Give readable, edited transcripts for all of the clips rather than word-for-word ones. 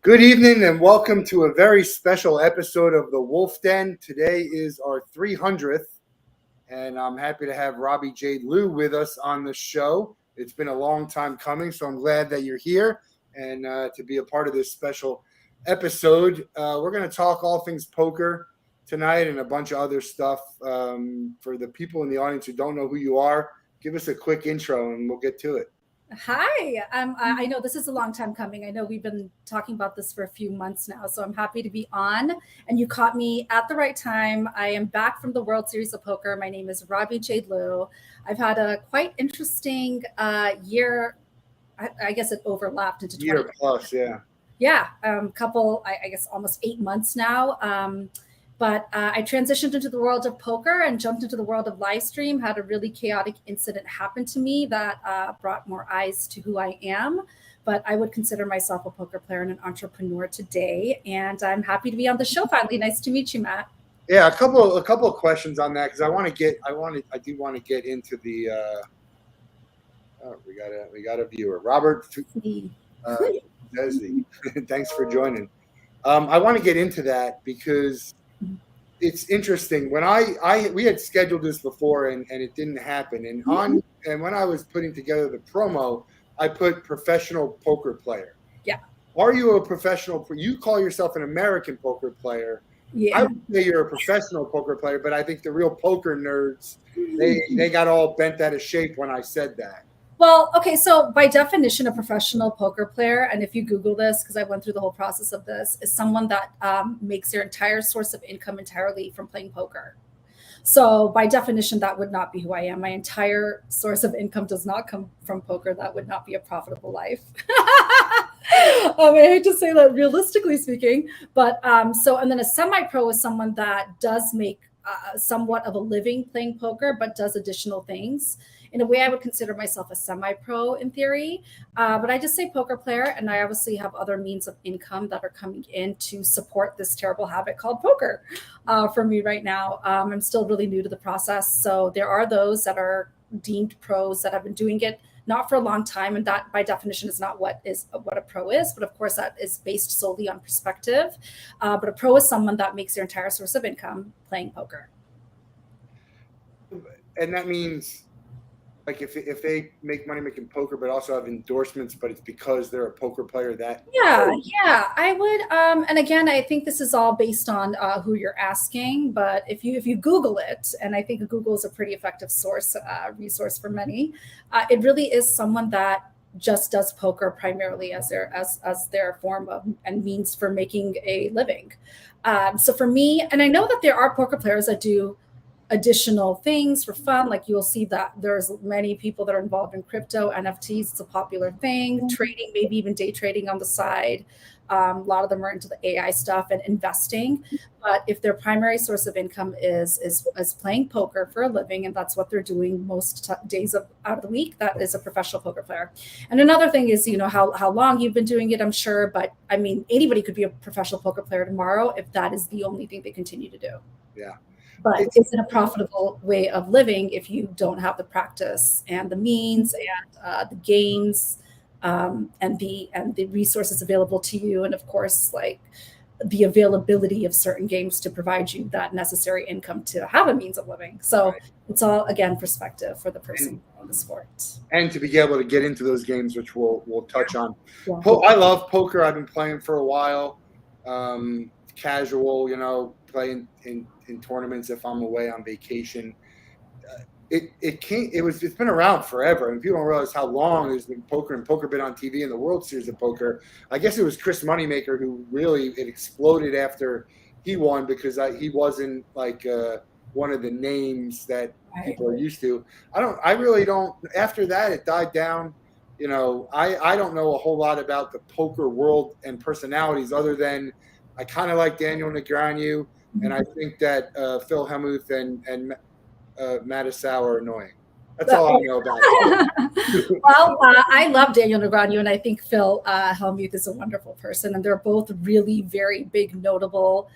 Good evening and welcome to a very special episode of the Wolff Den. Today is our 300th, and I'm happy to have Robbi Jade Lew with us on the show. It's been a long time coming, so I'm glad that you're here and to be a part of this special episode. We're going to talk all things poker tonight and a bunch of other stuff. For the people in the audience who don't know who you are, give us a quick intro and we'll get to it. Hi, I know this is a long time coming. I know we've been talking about this for a few months now, so I'm happy to be on. And you caught me at the right time. I am back from the World Series of Poker. My name is Robbi Jade Lew. I've had a quite interesting year. I guess it overlapped into Year plus, yeah. Yeah, couple, I guess almost 8 months now. But I transitioned into the world of poker and jumped into the world of live stream, had a really chaotic incident happen to me that brought more eyes to who I am. But I would consider myself a poker player and an entrepreneur today. And I'm happy to be on the show finally. Nice to meet you, Matt. Yeah, a couple of questions on that because I do want to get into the we got a viewer. Robert Desi. Thanks for joining. I want to get into that because it's interesting. When we had scheduled this before and it didn't happen. And when I was putting together the promo, I put professional poker player. Yeah. Are you a professional? You call yourself an American poker player. Yeah. I would say you're a professional poker player, but I think the real poker nerds, they got all bent out of shape when I said that. Well, okay, so by definition, a professional poker player, and if you Google this, because I went through the whole process of this, is someone that makes their entire source of income entirely from playing poker. So by definition, that would not be who I am. My entire source of income does not come from poker. That would not be a profitable life. I hate to say that realistically speaking, but and then a semi-pro is someone that does make somewhat of a living playing poker, but does additional things. In a way, I would consider myself a semi-pro in theory, but I just say poker player, and I obviously have other means of income that are coming in to support this terrible habit called poker for me right now. I'm still really new to the process, so there are those that are deemed pros that have been doing it not for a long time, and that by definition is not what a pro is, but of course that is based solely on perspective. But a pro is someone that makes their entire source of income playing poker. And that means, like, if they make money making poker, but also have endorsements, but it's because they're a poker player. Yeah, I would. And again, I think this is all based on who you're asking. But if you Google it, and I think Google is a pretty effective resource for many, it really is someone that just does poker primarily as their form of and means for making a living. So for me, and I know that there are poker players that do additional things for fun. Like you'll see that there's many people that are involved in crypto, NFTs. It's a popular thing. Trading, maybe even day trading on the side. A lot of them are into the AI stuff and investing. But if their primary source of income is playing poker for a living, and that's what they're doing most days out of the week, that is a professional poker player. And another thing is, how long you've been doing it, I'm sure. But I mean, anybody could be a professional poker player tomorrow if that is the only thing they continue to do. Yeah. But is it a profitable way of living if you don't have the practice and the means and the gains and the resources available to you, and of course, like the availability of certain games to provide you that necessary income to have a means of living? So It's all, again, perspective for the person on the sport. And to be able to get into those games, which we'll touch on. Yeah. I love poker. I've been playing for a while. Casual, playing in tournaments if I'm away on vacation. It's been around forever, and people don't realize how long there's been poker, and poker been on TV in the World Series of Poker. I guess it was Chris Moneymaker who really it exploded after he won because he wasn't like one of the names that people are used to. I really don't. After that, it died down. I don't know a whole lot about the poker world and personalities other than I kind of like Daniel Negreanu, and I think that Phil Hellmuth and Mattisau are annoying. That's all I know about it. Well, I love Daniel Negreanu, and I think Phil Hellmuth is a wonderful person, and they're both really very big, notable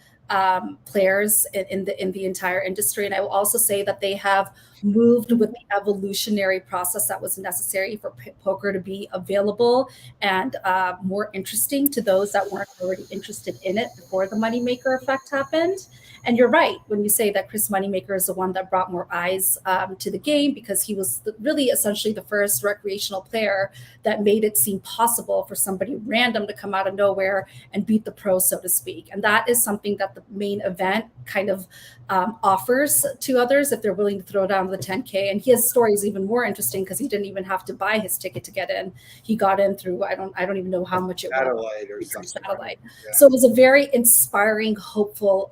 players in the entire industry. And I will also say that they have moved with the evolutionary process that was necessary for poker to be available and more interesting to those that weren't already interested in it before the moneymaker effect happened. And you're right when you say that Chris Moneymaker is the one that brought more eyes to the game, because he was really essentially the first recreational player that made it seem possible for somebody random to come out of nowhere and beat the pros, so to speak. And that is something that the main event kind of offers to others if they're willing to throw down the 10K. And his story is even more interesting because he didn't even have to buy his ticket to get in. He got in through, I don't even know how much it satellite was. or something. Satellite. Yeah. So it was a very inspiring, hopeful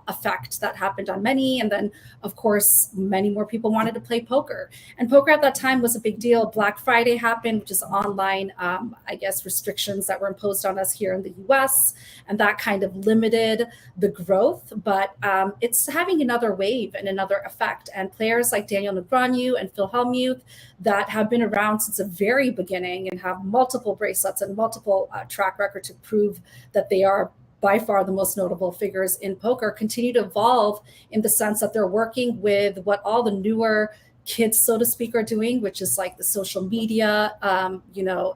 effect that happened on many. And then, of course, many more people wanted to play poker. And poker at that time was a big deal. Black Friday happened, which is online, I guess, restrictions that were imposed on us here in the US. And that kind of limited the growth. But it's having another wave and another effect. And players like Daniel Negreanu and Phil Hellmuth that have been around since the very beginning and have multiple bracelets and multiple track record to prove that they are by far the most notable figures in poker, continue to evolve in the sense that they're working with what all the newer kids, so to speak, are doing, which is like the social media,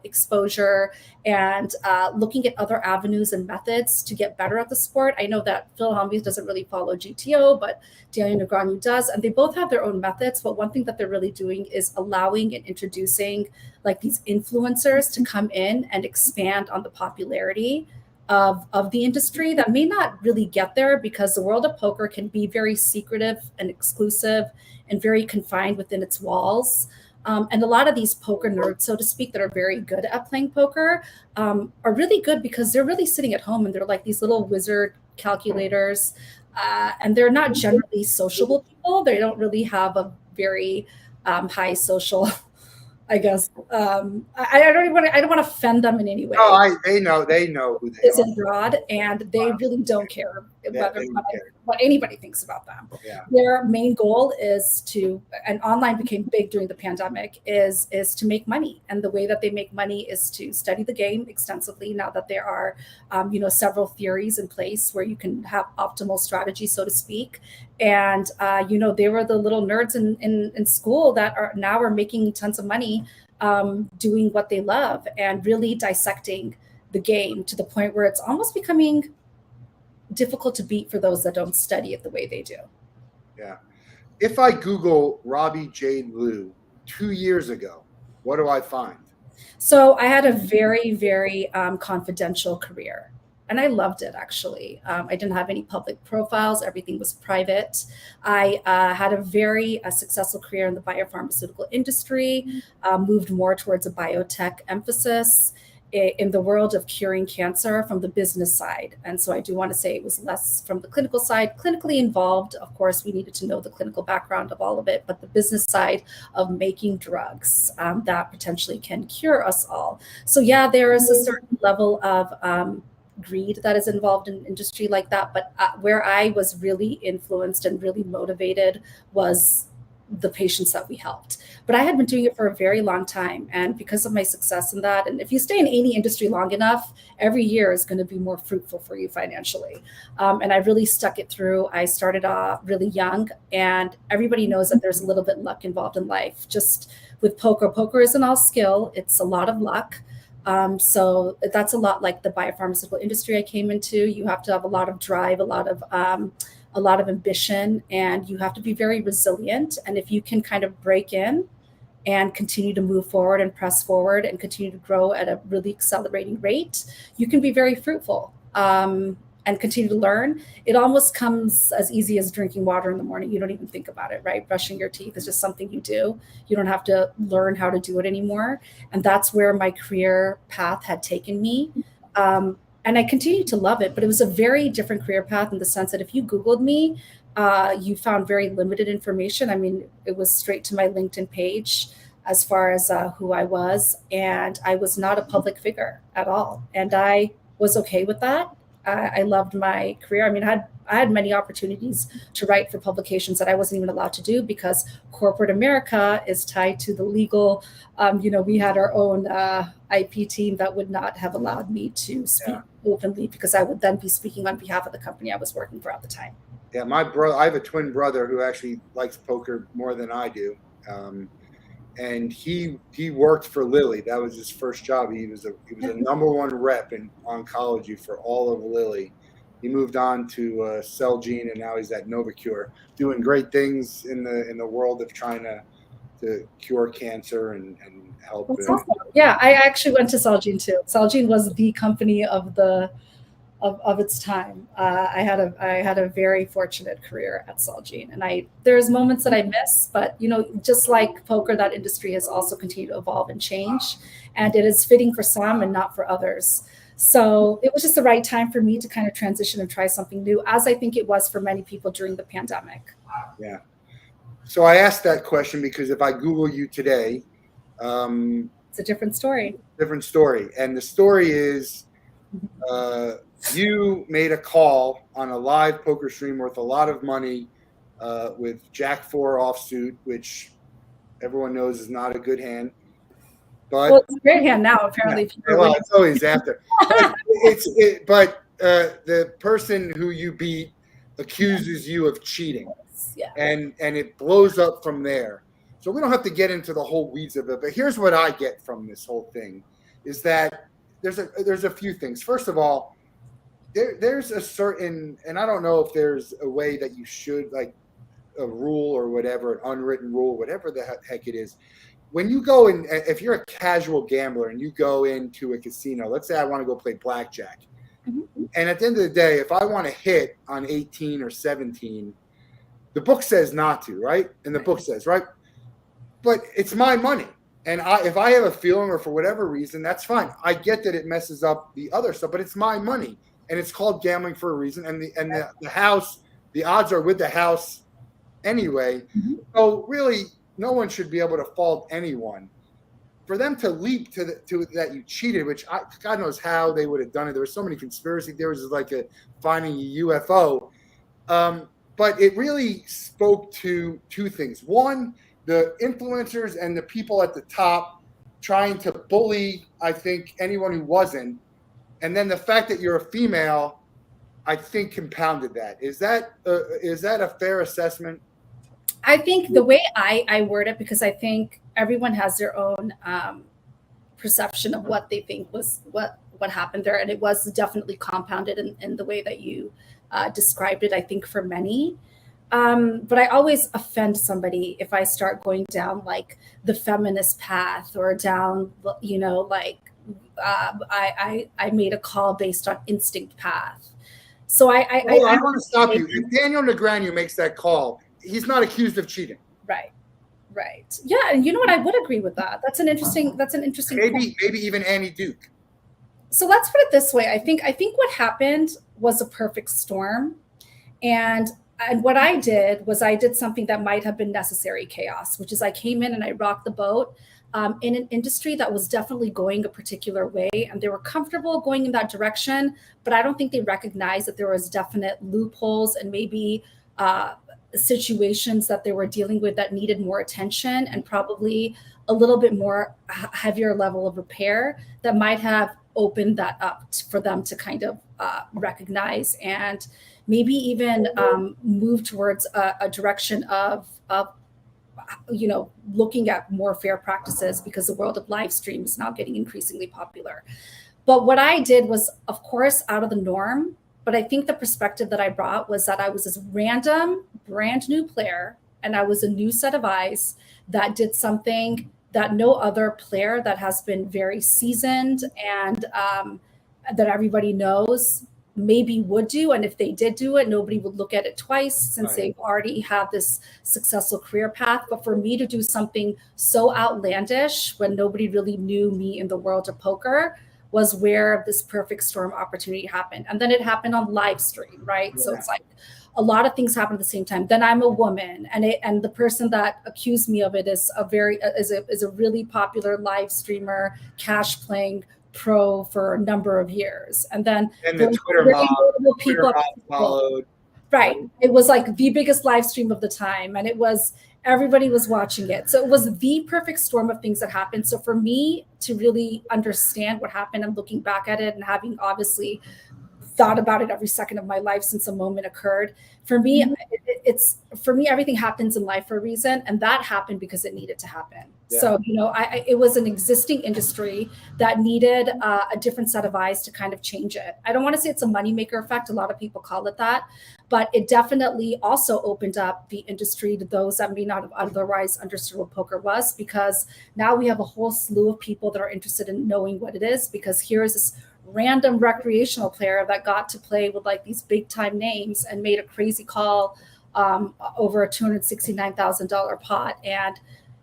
exposure and looking at other avenues and methods to get better at the sport. I know that Phil Hellmuth doesn't really follow GTO, but Daniel Negreanu does, and they both have their own methods. But one thing that they're really doing is allowing and introducing like these influencers to come in and expand on the popularity of the industry that may not really get there, because the world of poker can be very secretive and exclusive and very confined within its walls. And a lot of these poker nerds, so to speak, that are very good at playing poker are really good because they're really sitting at home and they're like these little wizard calculators. And they're not generally sociable people. They don't really have a very high social I guess I don't want to offend them in any way. No, they know who they It's are. abroad, and they really don't care what anybody thinks about them. Yeah. Their main goal is and online became big during the pandemic, is to make money. And the way that they make money is to study the game extensively. Now that there are, several theories in place where you can have optimal strategy, so to speak. And, they were the little nerds in school that are making tons of money doing what they love and really dissecting the game to the point where it's almost becoming difficult to beat for those that don't study it the way they do. Yeah. If I Google Robbi Jade Lew 2 years ago, what do I find? So I had a very, very confidential career. And I loved it, actually. I didn't have any public profiles. Everything was private. I had a very successful career in the biopharmaceutical industry, moved more towards a biotech emphasis in the world of curing cancer from the business side. And so I do want to say it was less from the clinical side, clinically involved. Of course, we needed to know the clinical background of all of it, but the business side of making drugs that potentially can cure us all. So yeah, there is a certain level of greed that is involved in an industry like that. But where I was really influenced and really motivated was the patients that we helped. But I had been doing it for a very long time. And because of my success in that, and if you stay in any industry long enough, every year is going to be more fruitful for you financially. And I really stuck it through. I started really young, and everybody knows that there's a little bit luck involved in life. Just with poker, poker isn't all skill. It's a lot of luck. So that's a lot like the biopharmaceutical industry I came into. You have to have a lot of drive, a lot of ambition, and you have to be very resilient. And if you can kind of break in and continue to move forward and press forward and continue to grow at a really accelerating rate, you can be very fruitful and continue to learn. It almost comes as easy as drinking water in the morning. You don't even think about it, right? Brushing your teeth is just something you do. You don't have to learn how to do it anymore. And that's where my career path had taken me. And I continue to love it, but it was a very different career path in the sense that if you Googled me, you found very limited information. I mean, it was straight to my LinkedIn page as far as who I was. And I was not a public figure at all. And I was okay with that. I loved my career. I mean, I had many opportunities to write for publications that I wasn't even allowed to do because corporate America is tied to the legal. We had our own IP team that would not have allowed me to speak openly because I would then be speaking on behalf of the company I was working for at the time. Yeah, my brother. I have a twin brother who actually likes poker more than I do. And he worked for Lilly. That was his first job. He was a #1 rep in oncology for all of Lilly. He moved on to Celgene, and now he's at Novacure, doing great things in the world of trying to cure cancer and help. Awesome. Yeah, I actually went to Celgene too. Celgene was the company of its time. I had a very fortunate career at Celgene, and there's moments that I miss, but just like poker, that industry has also continued to evolve and change, and it is fitting for some and not for others. So it was just the right time for me to kind of transition and try something new, as I think it was for many people during the pandemic. Yeah. So I asked that question because if I Google you today, it's a different story. Different story, and the story is. You made a call on a live poker stream worth a lot of money with Jack 4 offsuit, which everyone knows is not a good hand. But it's a great hand now, apparently. Yeah, well, it's always after. But the person who you beat accuses you of cheating, and it blows up from there. So we don't have to get into the whole weeds of it. But here's what I get from this whole thing: is that there's a few things. First of all, there's a certain, and I don't know if there's a way that you should, like a rule or whatever, an unwritten rule, whatever the heck it is. When you go in, if you're a casual gambler and you go into a casino, let's say I want to go play blackjack. Mm-hmm. And at the end of the day, if I want to hit on 18 or 17, the book says not to, right? And the book says, right? But it's my money. And if I have a feeling or for whatever reason, that's fine. I get that it messes up the other stuff, but it's my money. And it's called gambling for a reason. And the house, the odds are with the house anyway. Mm-hmm. So really, no one should be able to fault anyone. For them to leap to that you cheated, which God knows how they would have done it. There were so many conspiracy theories, like finding a UFO. But it really spoke to two things. One, the influencers and the people at the top trying to bully, I think, anyone who wasn't. And then the fact that you're a female, I think, compounded that. Is that a fair assessment? I think the way I word it, because I think everyone has their own perception of what they think was what happened there. And it was definitely compounded in the way that you described it, I think, for many. But I always offend somebody if I start going down like the feminist path or down, I made a call based on instinct path. So I want to stop you. If Daniel Negreanu makes that call, he's not accused of cheating. Right. Yeah, and you know what? I would agree with that. That's an interesting. Maybe even Annie Duke. So let's put it this way. I think what happened was a perfect storm, and what I did was I did something that might have been necessary chaos, which is I came in and I rocked the boat in an industry that was definitely going a particular way, and they were comfortable going in that direction, but I don't think they recognized that there was definite loopholes and maybe situations that they were dealing with that needed more attention and probably a little bit more heavier level of repair that might have opened that up for them to kind of recognize and maybe even move towards a direction of looking at more fair practices, because the world of live stream is now getting increasingly popular. But what I did was, of course, out of the norm. But I think the perspective that I brought was that I was this random, brand new player, and I was a new set of eyes that did something that no other player that has been very seasoned and that everybody knows maybe would do. And if they did do it, nobody would look at it twice since they've already had this successful career path. But for me to do something so outlandish when nobody really knew me in the world of poker was where this perfect storm opportunity happened. And then it happened on live stream, right? Yeah. So it's like a lot of things happen at the same time. Then I'm a woman, and the person that accused me of it is a really popular live streamer, cash playing pro for a number of years, and then And the Twitter really mob, notable people followed. Right. It was like the biggest live stream of the time, and everybody was watching it. So it was the perfect storm of things that happened. So for me to really understand what happened and looking back at it and having obviously thought about it every second of my life since the moment occurred, for me, everything happens in life for a reason, and that happened because it needed to happen. Yeah. So it was an existing industry that needed a different set of eyes to kind of change it. I don't want to say it's a moneymaker effect. A lot of people call it that, but it definitely also opened up the industry to those that may not have otherwise understood what poker was, because now we have a whole slew of people that are interested in knowing what it is, because here is this random recreational player that got to play with like these big time names and made a crazy call over a $269,000 pot. And,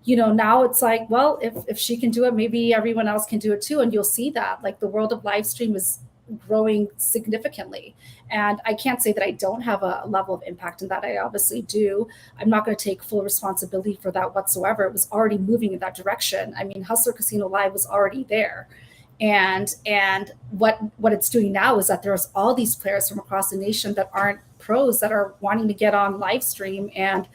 now it's like, well, if she can do it, maybe everyone else can do it too. And you'll see that like the world of live stream is growing significantly. And I can't say that I don't have a level of impact in that. I obviously do. I'm not going to take full responsibility for that whatsoever. It was already moving in that direction. I mean, Hustler Casino Live was already there. And what it's doing now is that there's all these players from across the nation that aren't pros that are wanting to get on live stream and,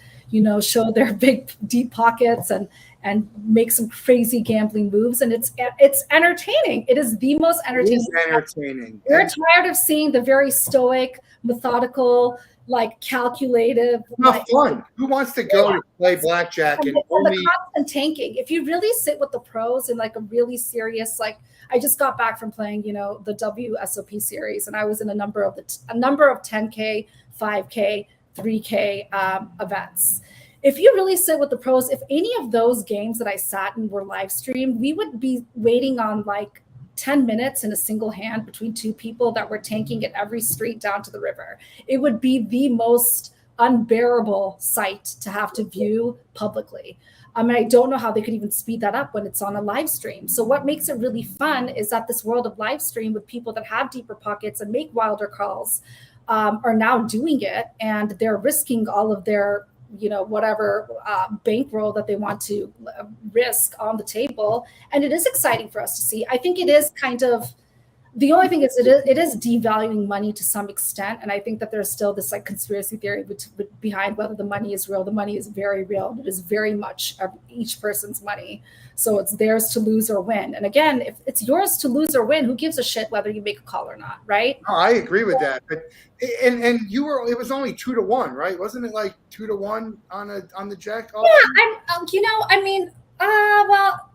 show their big deep pockets and make some crazy gambling moves. And it's entertaining. It is the most entertaining. It is entertaining. We're tired of seeing the very stoic, methodical, like calculated. Not fun. Who wants to go to play blackjack and only the constant tanking? If you really sit with the pros in like a really serious, like I just got back from playing, the WSOP series, and I was in a number of 10K, 5K, 3K events. If you really sit with the pros, if any of those games that I sat in were live streamed, we would be waiting on like 10 minutes in a single hand between two people that were tanking at every street down to the river. It would be the most unbearable sight to have to view publicly. I don't know how they could even speed that up when it's on a live stream. So what makes it really fun is that this world of live stream with people that have deeper pockets and make wilder calls are now doing it, and they're risking all of their whatever bankroll that they want to risk on the table. And it is exciting for us to see. I think it is kind of, the only thing is it is devaluing money to some extent. And I think that there's still this like conspiracy theory behind whether the money is real. The money is very real. It is very much each person's money. So it's theirs to lose or win. And again, if it's yours to lose or win, who gives a shit whether you make a call or not, right? No, I agree with that. But and it was only 2-1, right? Wasn't it like 2-1 on the jack? Yeah, well,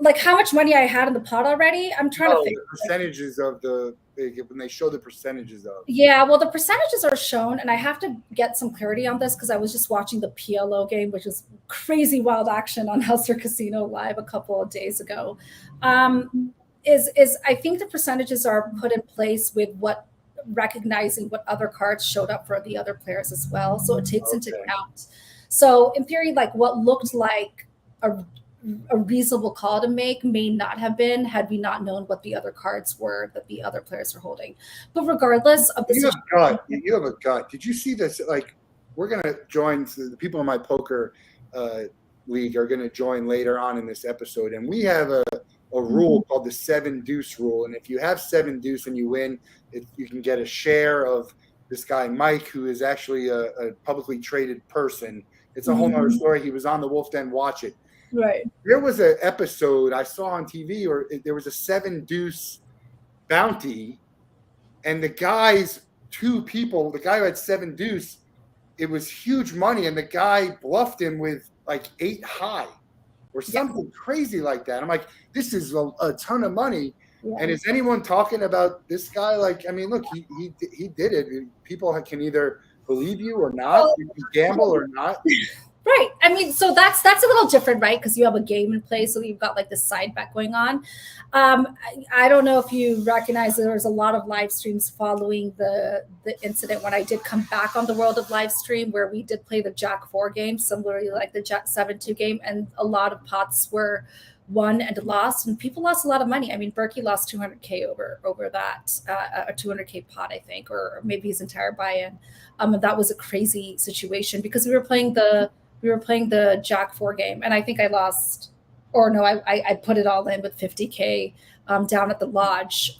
like how much money I had in the pot already. I'm trying to think. The percentages of when they show the percentages of. Yeah, well, the percentages are shown, and I have to get some clarity on this because I was just watching the PLO game, which is crazy wild action on Hustler Casino Live a couple of days ago. Is I think the percentages are put in place with recognizing what other cards showed up for the other players as well. So it takes into account. So in theory, like what looked like a reasonable call to make may not have been had we not known what the other cards were that the other players were holding. But regardless of this, you have a gut. Did you see this? Like, we're gonna join the people in my poker league are gonna join later on in this episode, and we have a rule called the 7 deuce rule. And if you have 7 deuce and you win, you can get a share of this guy Mike, who is actually a publicly traded person. It's a whole nother story. He was on the Wolff Den. Watch it. Right. There was an episode I saw on TV where there was a 7 deuce bounty, and the guy's 2 people, the guy who had 7 deuce, it was huge money, and the guy bluffed him with like 8 high or something crazy like that. I'm like, this is a ton of money. Yeah. And is anyone talking about this guy? Like, I mean, look, he did it. People can either believe you or not, you can gamble or not. Right. I mean, so that's a little different, right? Because you have a game in play, so you've got like this side bet going on. I don't know if you recognize that there was a lot of live streams following the incident when I did come back on the world of live stream, where we did play the Jack 4 game, similarly like the Jack 7-2 game, and a lot of pots were won and lost, and people lost a lot of money. I mean, Berkey lost 200K over that, a 200K pot, I think, or maybe his entire buy-in. And that was a crazy situation because we were playing the Jack 4 game, and I think I lost, or no, I put it all in with 50K down at the lodge,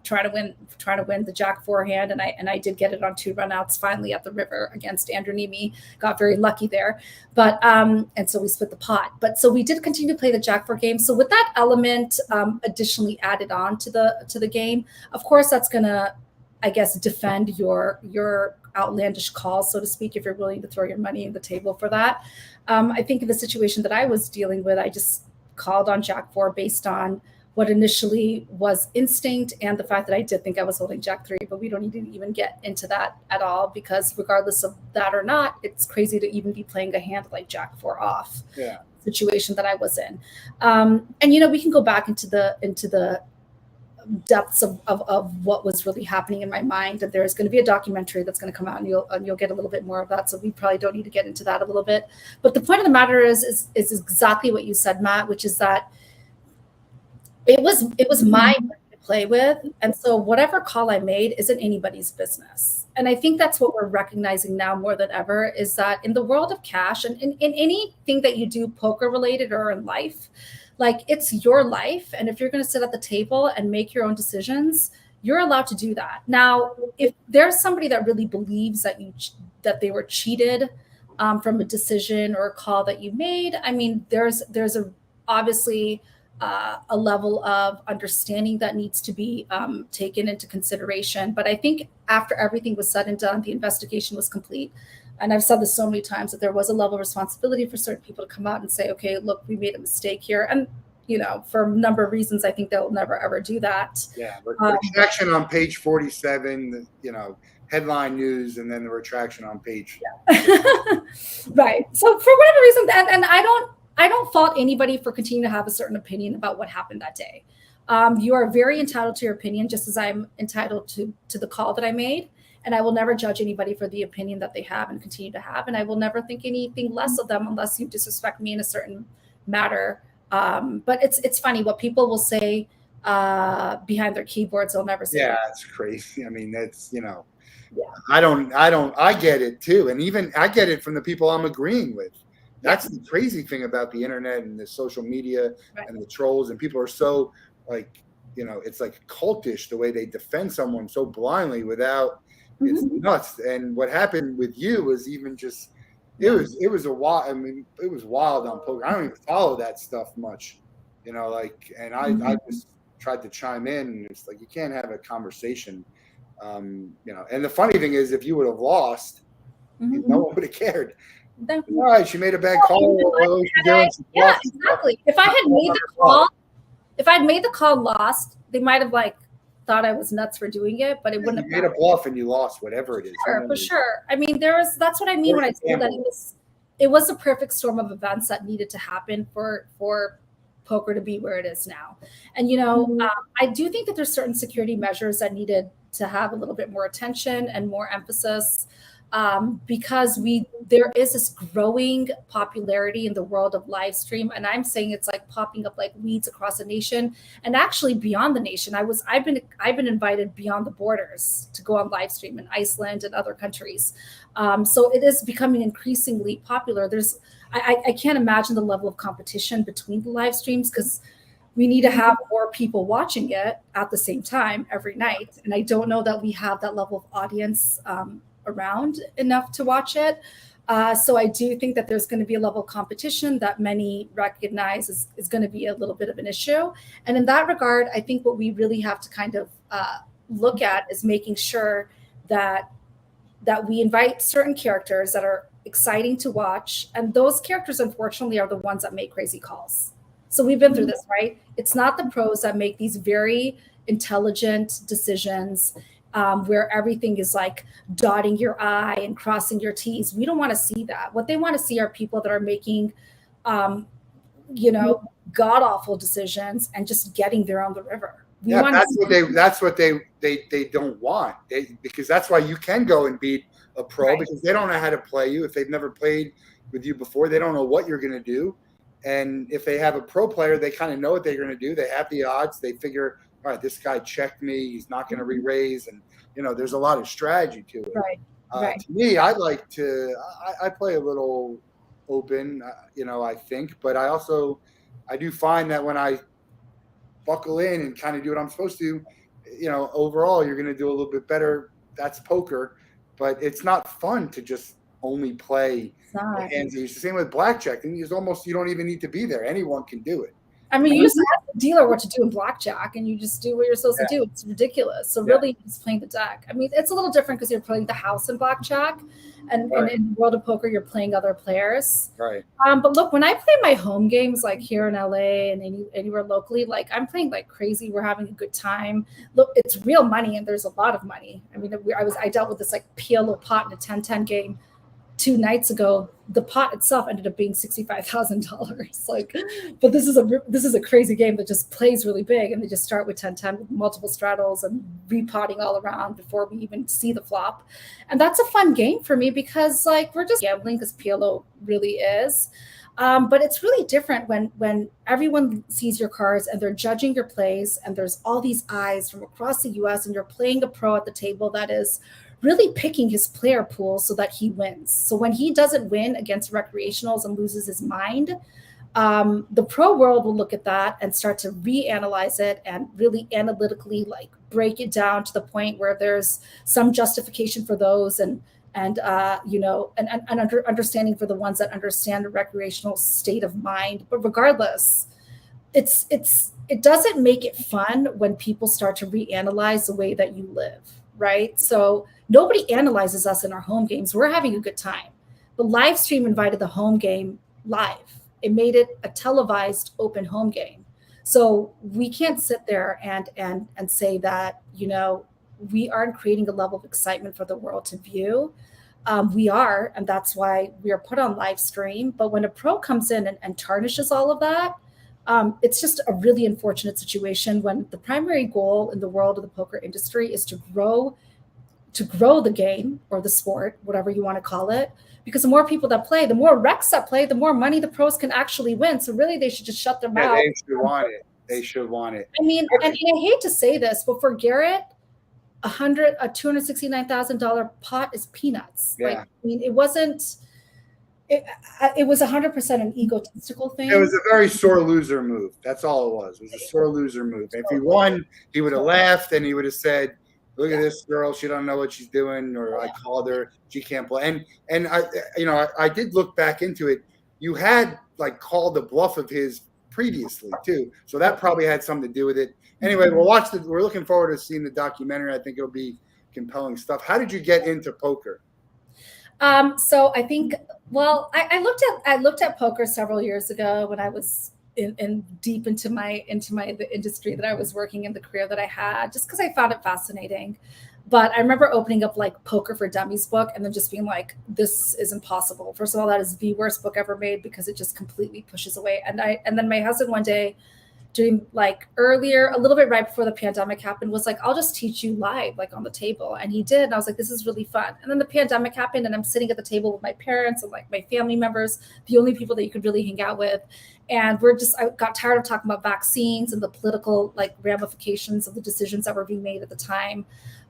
trying to win the Jack 4 hand, and I did get it on 2 runouts finally at the river against Andrew Nemi. Got very lucky there, but and so we split the pot. But so we did continue to play the Jack 4 game. So with that element additionally added on to the game, of course that's gonna, I guess, defend your outlandish calls, so to speak, if you're willing to throw your money on the table for that. I think in the situation that I was dealing with, I just called on Jack 4 based on what initially was instinct and the fact that I did think I was holding Jack 3, but we don't need to even get into that at all, because regardless of that or not, it's crazy to even be playing a hand like Jack 4 off. Yeah. Situation that I was in. And we can go back into the depths of what was really happening in my mind, and there's going to be a documentary that's going to come out, and you'll get a little bit more of that, so we probably don't need to get into that a little bit. But the point of the matter is exactly what you said, Matt, which is that it was my money to play with, and so whatever call I made isn't anybody's business. And I think that's what we're recognizing now more than ever, is that in the world of cash and in anything that you do poker related or in life, like, it's your life, and if you're going to sit at the table and make your own decisions, you're allowed to do that. Now, if there's somebody that really believes that they were cheated from a decision or a call that you made, I mean, there's obviously a level of understanding that needs to be taken into consideration. But I think after everything was said and done, the investigation was complete. And I've said this so many times, that there was a level of responsibility for certain people to come out and say, okay, look, we made a mistake here. And, for a number of reasons, I think they'll never, ever do that. Yeah. Retraction on page 47, headline news, and then the retraction on page. Yeah. Right. So for whatever reason, and I don't fault anybody for continuing to have a certain opinion about what happened that day. You are very entitled to your opinion, just as I'm entitled to the call that I made. And I will never judge anybody for the opinion that they have and continue to have. And I will never think anything less of them unless you disrespect me in a certain matter. But it's funny what people will say behind their keyboards. They'll never say. Yeah, it's crazy. I mean, that's, Yeah. I get it too. And even I get it from the people I'm agreeing with. That's the crazy thing about the internet and the social media, right, and the trolls, and people are so it's like cultish the way they defend someone so blindly without. It's nuts. And what happened with you was even just, it was a wild. I mean, it was wild on poker. I don't even follow that stuff much, and I just tried to chime in. And it's like, you can't have a conversation, And the funny thing is, if you would have lost, no one would have cared. All right, she made a bad call. Yeah, exactly. If I had made the call, lost, they might have thought I was nuts for doing it, but it wouldn't have. You made a bluff and you lost, whatever it is. Sure, for sure. I mean, that's what I mean when I say that it was a perfect storm of events that needed to happen for poker to be where it is now. And I do think that there's certain security measures that needed to have a little bit more attention and more emphasis. Because there is this growing popularity in the world of live stream, and I'm saying it's like popping up like weeds across the nation, and actually beyond the nation. I've been invited beyond the borders to go on live stream in Iceland and other countries. So it is becoming increasingly popular. I can't imagine the level of competition between the live streams, because we need to have more people watching it at the same time every night, and I don't know that we have that level of audience around enough to watch it. So I do think that there's going to be a level of competition that many recognize is going to be a little bit of an issue. And in that regard, I think what we really have to kind of look at is making sure that we invite certain characters that are exciting to watch. And those characters, unfortunately, are the ones that make crazy calls. So we've been through this, right? It's not the pros that make these very intelligent decisions, where everything is like dotting your I and crossing your T's. We don't want to see that. What they want to see are people that are making, god awful decisions and just getting there on the river. That's what they don't want. Because that's why you can go and beat a pro, right, because they don't know how to play you. If they've never played with you before, they don't know what you're going to do. And if they have a pro player, they kind of know what they're going to do. They have the odds. They figure, all right, this guy checked me. He's not going to re-raise. And, there's a lot of strategy to it. Right. To me, I play a little open, I think. But I do find that when I buckle in and kind of do what I'm supposed to, overall you're going to do a little bit better. That's poker, but it's not fun to just only play the hands. It's the same with blackjack. And you don't even need to be there. Anyone can do it. I mean, you just ask the dealer what to do in blackjack, and you just do what you're supposed to do. It's ridiculous. So really, just playing the deck. I mean, it's a little different because you're playing the house in blackjack, and in the world of poker, you're playing other players. Right. But look, when I play my home games, like here in LA and anywhere locally, like I'm playing like crazy. We're having a good time. Look, it's real money, and there's a lot of money. I mean, I dealt with this like PLO pot in a 10-10 game 2 nights ago. The pot itself ended up being $65,000. Like, but this is a crazy game that just plays really big, and they just start with 10-10 with multiple straddles and repotting all around before we even see the flop. And that's a fun game for me because like we're just gambling because PLO really is. But it's really different when everyone sees your cards and they're judging your plays, and there's all these eyes from across the US, and you're playing a pro at the table that is really picking his player pool so that he wins. So when he doesn't win against recreationals and loses his mind, the pro world will look at that and start to reanalyze it and really analytically like break it down to the point where there's some justification for those and understanding for the ones that understand the recreational state of mind. But regardless, it doesn't make it fun when people start to reanalyze the way that you live, right? So nobody analyzes us in our home games. We're having a good time. The live stream invited the home game live. It made it a televised open home game. So we can't sit there and say that, we aren't creating a level of excitement for the world to view. We are, and that's why we are put on live stream. But when a pro comes in and tarnishes all of that, it's just a really unfortunate situation when the primary goal in the world of the poker industry is to grow the game or the sport, whatever you want to call it, because the more people that play, the more recs that play, the more money the pros can actually win. So really they should just shut their mouth. They should want it. They should want it. I mean, and I hate to say this, but for Garrett, a $269,000 pot is peanuts. Yeah. Like, I mean, it wasn't, it was 100% an egotistical thing. It was a very sore loser move. That's all it was. It was a sore loser move. If he won, he would have laughed and he would have said, look at this girl. She don't know what she's doing. Or I called her. She can't play. And I did look back into it. You had like called the bluff of his previously too. So that probably had something to do with it. Anyway, we're looking forward to seeing the documentary. I think it'll be compelling stuff. How did you get into poker? So I think, I looked at poker several years ago when I was in deep into the industry that I was working in, the career that I had, just because I found it fascinating. But I remember opening up like Poker for Dummies book and then just being like, this is impossible. First of all, that is the worst book ever made because it just completely pushes away. And then my husband one day, doing like earlier, a little bit right before the pandemic happened, was like, I'll just teach you live, like on the table. And he did. And I was like, this is really fun. And then the pandemic happened and I'm sitting at the table with my parents and like my family members, the only people that you could really hang out with. And I got tired of talking about vaccines and the political like ramifications of the decisions that were being made at the time,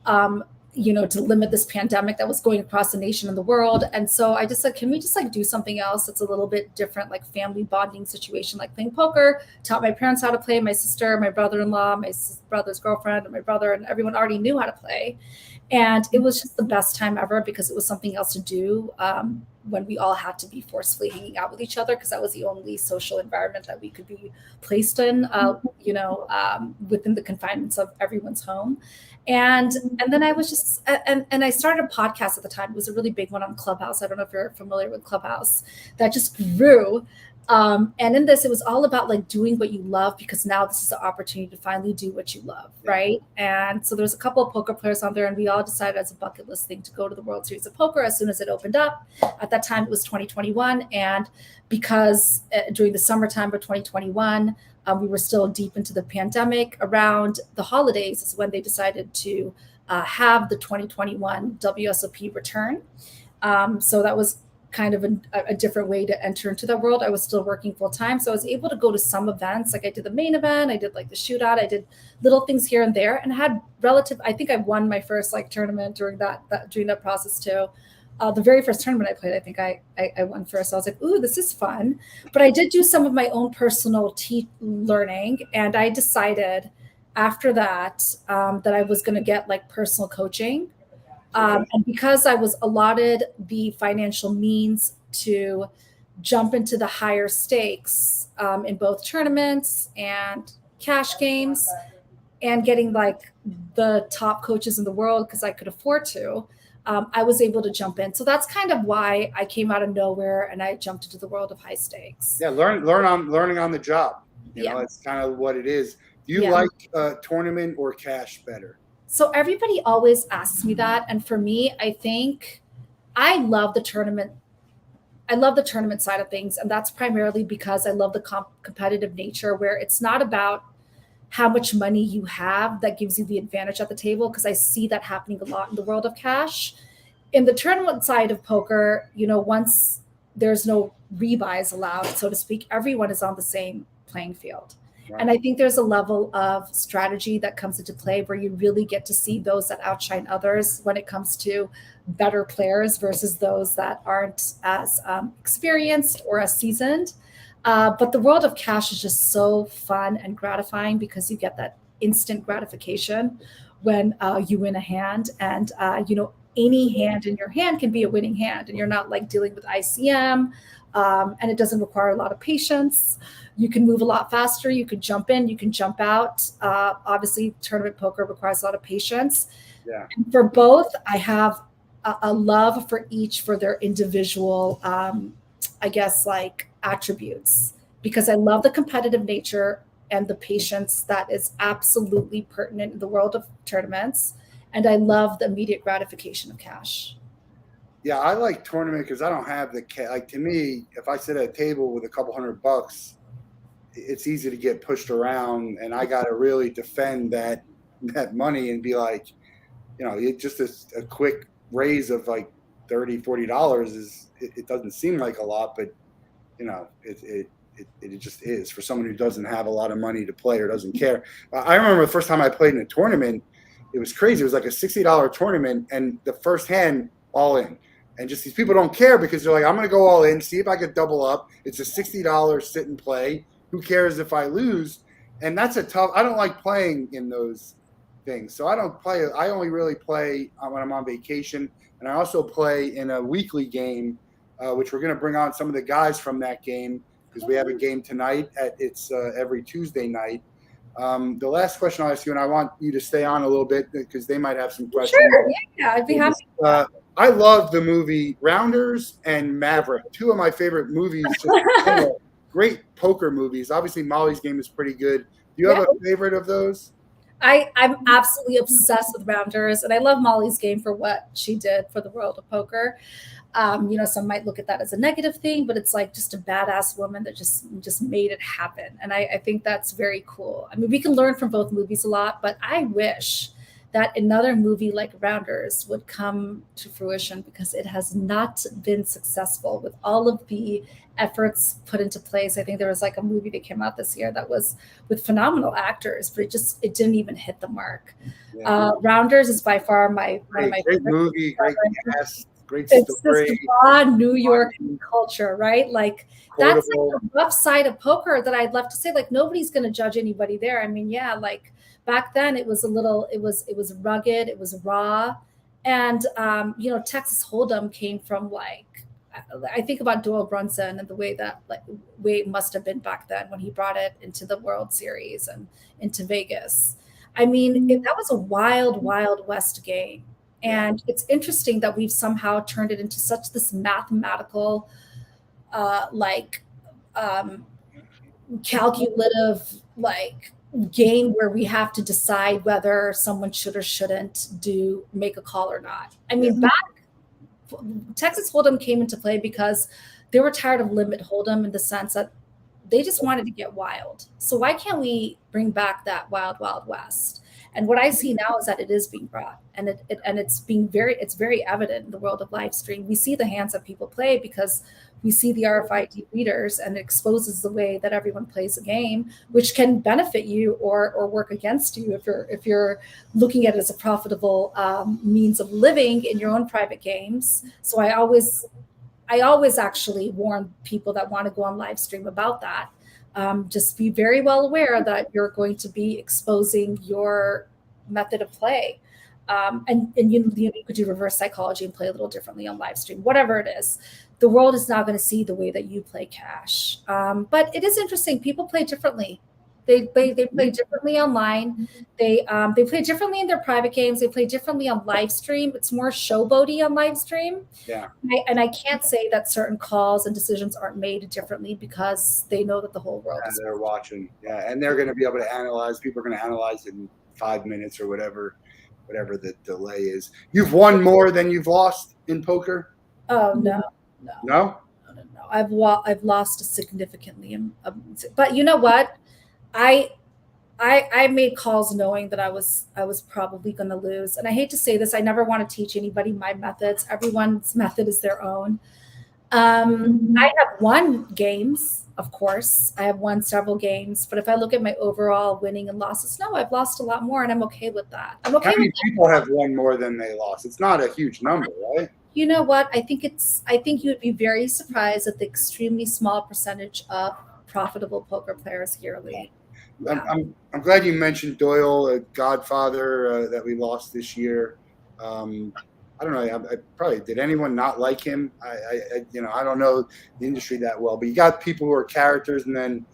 to limit this pandemic that was going across the nation and the world. And so I just said, can we just like do something else that's a little bit different, like family bonding situation, like playing poker, taught my parents how to play, my sister, my brother-in-law, my brother's girlfriend, and my brother, and everyone already knew how to play. And it was just the best time ever because it was something else to do when we all had to be forcefully hanging out with each other, because that was the only social environment that we could be placed in, within the confinements of everyone's home. And then I was just, and I started a podcast at the time. It was a really big one on Clubhouse. I don't know if you're familiar with Clubhouse, that just grew. And in this, it was all about like doing what you love, because now this is the opportunity to finally do what you love, right? And so there's a couple of poker players on there, and we all decided as a bucket list thing to go to the World Series of Poker as soon as it opened up. At that time, it was 2021. And because during the summertime of 2021, we were still deep into the pandemic, around the holidays is when they decided to have the 2021 WSOP return. So that was kind of a different way to enter into that world. I was still working full time. So I was able to go to some events. Like I did the main event, I did like the shootout, I did little things here and there, and had I think I won my first like tournament during that process too. The very first tournament I played, I think I won first. I was like, ooh, this is fun. But I did do some of my own personal learning. And I decided after that that I was going to get like personal coaching. And because I was allotted the financial means to jump into the higher stakes in both tournaments and cash games and getting like the top coaches in the world because I could afford to, I was able to jump in. So that's kind of why I came out of nowhere and I jumped into the world of high stakes. Yeah, learning on the job. You know, it's kind of what it is. Do you like tournament or cash better? So everybody always asks me that. And for me, I think I love the tournament. I love the tournament side of things. And that's primarily because I love the competitive nature where it's not about how much money you have that gives you the advantage at the table. Because I see that happening a lot in the world of cash. In the tournament side of poker, you know, once there's no rebuys allowed, so to speak, everyone is on the same playing field. Right. And I think there's a level of strategy that comes into play where you really get to see those that outshine others when it comes to better players versus those that aren't as experienced or as seasoned. But the world of cash is just so fun and gratifying because you get that instant gratification when you win a hand. And, you know, any hand in your hand can be a winning hand. And you're not like dealing with ICM. And it doesn't require a lot of patience. You can move a lot faster. You can jump in, you can jump out. Obviously, tournament poker requires a lot of patience. Yeah. And for both, I have a love for each for their individual, I guess, like attributes, because I love the competitive nature and the patience that is absolutely pertinent in the world of tournaments. And I love the immediate gratification of cash. Yeah, I like tournament because I don't have the like. To me, if I sit at a table with a couple $100, it's easy to get pushed around, and I got to really defend that money and be like, you know, it just a quick raise of like $30-$40 is it doesn't seem like a lot, but you know, it just is for someone who doesn't have a lot of money to play or doesn't care. I remember the first time I played in a tournament, it was crazy. It was like a $60 tournament, and the first hand all in. And just these people don't care because they're like, I'm going to go all in, see if I could double up. It's a $60 sit and play. Who cares if I lose? And that's a tough. I don't like playing in those things. So I don't play. I only really play when I'm on vacation. And I also play in a weekly game, which we're going to bring on some of the guys from that game because we have a game tonight. It's every Tuesday night. The last question I'll ask you, and I want you to stay on a little bit because they might have some questions. Sure, yeah, I'd be happy. I love the movie Rounders and Maverick, two of my favorite movies. Great poker movies. Obviously, Molly's Game is pretty good. Do you have a favorite of those? I'm absolutely obsessed with Rounders, and I love Molly's Game for what she did for the world of poker. You know, some might look at that as a negative thing, but it's like just a badass woman that just made it happen. And I think that's very cool. I mean, we can learn from both movies a lot, but I wish that another movie like Rounders would come to fruition because it has not been successful with all of the efforts put into place. I think there was like a movie that came out this year that was with phenomenal actors, but it didn't even hit the mark. Yeah. Rounders is by far one of my great movie, great cast, great story. It's this raw New York culture, right? Like that's like the rough side of poker that I'd love to say. Like nobody's going to judge anybody there. I mean, yeah, like back then it was rugged, it was raw, and you know, Texas Hold'em came from like. I think about Doyle Brunson and the way it must have been back then when he brought it into the World Series and into Vegas. I mean, that was a wild, wild West game. And it's interesting that we've somehow turned it into such this mathematical, calculative, game where we have to decide whether someone should or shouldn't make a call or not. I mean, Texas Hold'em came into play because they were tired of limit Hold'em in the sense that they just wanted to get wild. So why can't we bring back that wild, wild West? And what I see now is that it is being brought, and it's very evident in the world of live stream. We see the hands that people play because we see the RFID readers, and it exposes the way that everyone plays a game, which can benefit you or work against you if you're looking at it as a profitable means of living in your own private games. So I always actually warn people that want to go on live stream about that. Just be very well aware that you're going to be exposing your method of play. And you could do reverse psychology and play a little differently on live stream, whatever it is. The world is not going to see the way that you play cash. But it is interesting. People play differently. They play differently online. They play differently in their private games. They play differently on live stream. It's more showboaty on live stream. Yeah. And I can't say that certain calls and decisions aren't made differently because they know that the whole world is they're watching. Yeah, and they're going to be able to analyze. People are going to analyze in 5 minutes or whatever the delay is. You've won more than you've lost in poker? Oh no. No. I've lost significantly, but you know what? I made calls knowing that I was probably going to lose, and I hate to say this. I never want to teach anybody my methods. Everyone's method is their own. I have won games, of course. I have won several games, but if I look at my overall winning and losses, no, I've lost a lot more, and I'm okay with that. I'm okay. How many people have won more than they lost? It's not a huge number, right? You know what? I think you would be very surprised at the extremely small percentage of profitable poker players yearly. Yeah. I'm glad you mentioned Doyle, a Godfather that we lost this year. I don't know. I probably did. Anyone not like him? I don't know the industry that well, but you got people who are characters, and then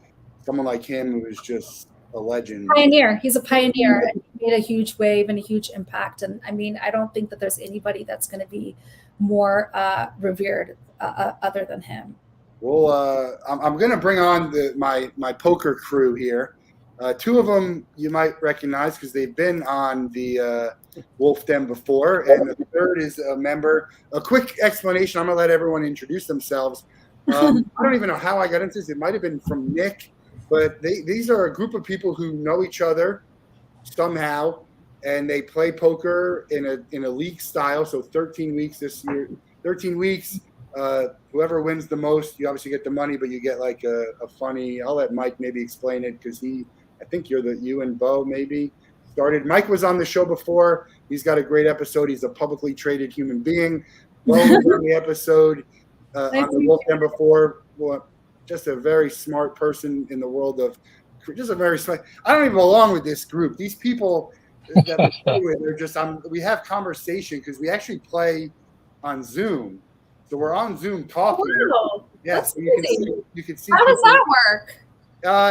someone like him who is just a legend. Pioneer. He's a pioneer, and he made a huge wave and a huge impact. And I mean, I don't think that there's anybody that's going to be more revered other than him. Well, I'm going to bring on my poker crew here. Two of them you might recognize because they've been on the Wolff Den before, and the third is a member. A quick explanation. I'm going to let everyone introduce themselves. I don't even know how I got into this. It might have been from Nick, but these are a group of people who know each other somehow, and they play poker in a league style. So 13 weeks this year. 13 weeks. Whoever wins the most, you obviously get the money, but you get like a funny. I'll let Mike maybe explain it because I think you and Bo maybe started. Mike was on the show before. He's got a great episode. He's a publicly traded human being. Bo was on the episode on the Wolff Den before. Well, just a very smart person in the world of just a very smart. I don't even belong with this group. These people that we play with, they're just. We have conversation because we actually play on Zoom. So we're on Zoom talking. Wow, yes, yeah, so you can see. How does that work?